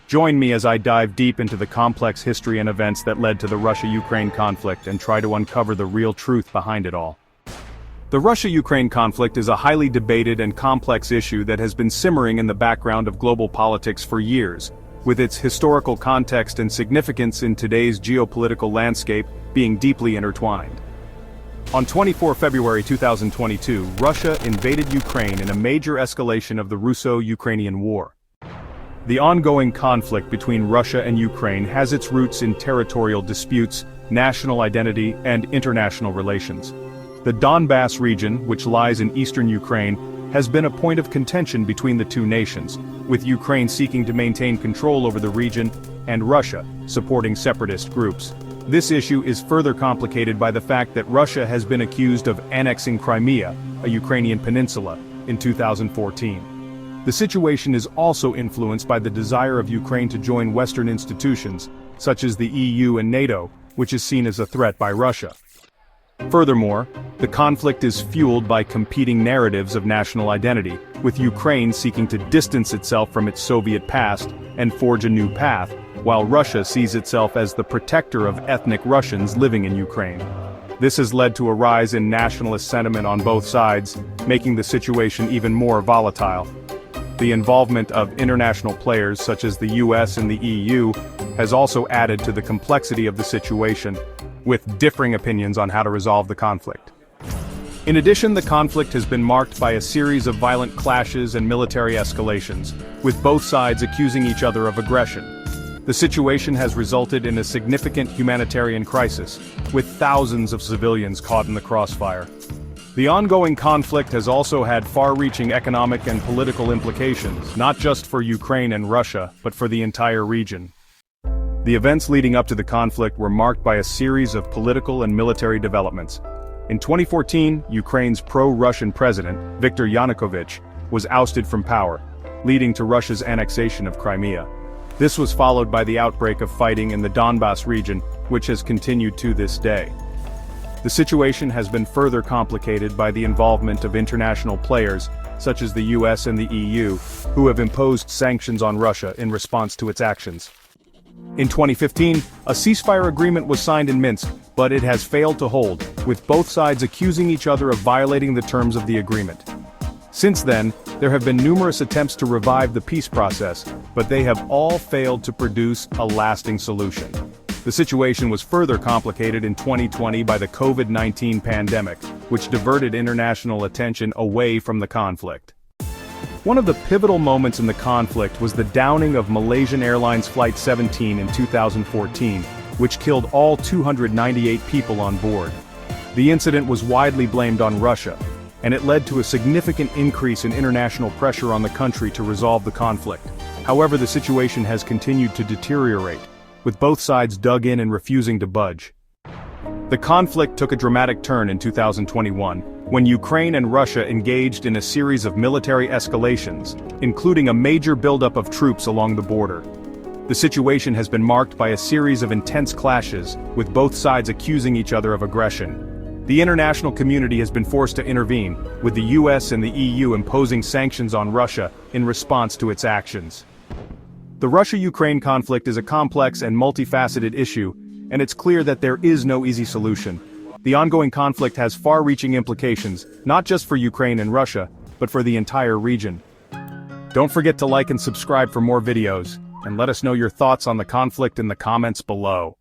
Join me as I dive deep into the complex history and events that led to the Russia-Ukraine conflict and try to uncover the real truth behind it all. The Russia-Ukraine conflict is a highly debated and complex issue that has been simmering in the background of global politics for years, with its historical context and significance in today's geopolitical landscape being deeply intertwined. On 24 February 2022, Russia invaded Ukraine in a major escalation of the Russo-Ukrainian War. The ongoing conflict between Russia and Ukraine has its roots in territorial disputes, national identity, and international relations. The Donbass region, which lies in eastern Ukraine, has been a point of contention between the two nations, with Ukraine seeking to maintain control over the region and Russia supporting separatist groups. This issue is further complicated by the fact that Russia has been accused of annexing Crimea, a Ukrainian peninsula, in 2014. The situation is also influenced by the desire of Ukraine to join Western institutions, such as the EU and NATO, which is seen as a threat by Russia. Furthermore, the conflict is fueled by competing narratives of national identity, with Ukraine seeking to distance itself from its Soviet past and forge a new path, while Russia sees itself as the protector of ethnic Russians living in Ukraine. This has led to a rise in nationalist sentiment on both sides, making the situation even more volatile. The involvement of international players such as the US and the EU has also added to the complexity of the situation, with differing opinions on how to resolve the conflict. In addition, the conflict has been marked by a series of violent clashes and military escalations, with both sides accusing each other of aggression. The situation has resulted in a significant humanitarian crisis, with thousands of civilians caught in the crossfire. The ongoing conflict has also had far-reaching economic and political implications, not just for Ukraine and Russia, but for the entire region. The events leading up to the conflict were marked by a series of political and military developments. In 2014, Ukraine's pro-Russian president, Viktor Yanukovych, was ousted from power, leading to Russia's annexation of Crimea. This was followed by the outbreak of fighting in the Donbass region, which has continued to this day. The situation has been further complicated by the involvement of international players, such as the US and the EU, who have imposed sanctions on Russia in response to its actions. In 2015, a ceasefire agreement was signed in Minsk, but it has failed to hold, with both sides accusing each other of violating the terms of the agreement. Since then, there have been numerous attempts to revive the peace process, but they have all failed to produce a lasting solution. The situation was further complicated in 2020 by the COVID-19 pandemic, which diverted international attention away from the conflict. One of the pivotal moments in the conflict was the downing of Malaysian Airlines Flight 17 in 2014, which killed all 298 people on board. The incident was widely blamed on Russia, and it led to a significant increase in international pressure on the country to resolve the conflict. However, the situation has continued to deteriorate, with both sides dug in and refusing to budge. The conflict took a dramatic turn in 2021, when Ukraine and Russia engaged in a series of military escalations, including a major buildup of troops along the border. The situation has been marked by a series of intense clashes, with both sides accusing each other of aggression. The international community has been forced to intervene, with the US and the EU imposing sanctions on Russia in response to its actions. The Russia-Ukraine conflict is a complex and multifaceted issue, and it's clear that there is no easy solution. The ongoing conflict has far-reaching implications, not just for Ukraine and Russia, but for the entire region. Don't forget to like and subscribe for more videos, and let us know your thoughts on the conflict in the comments below.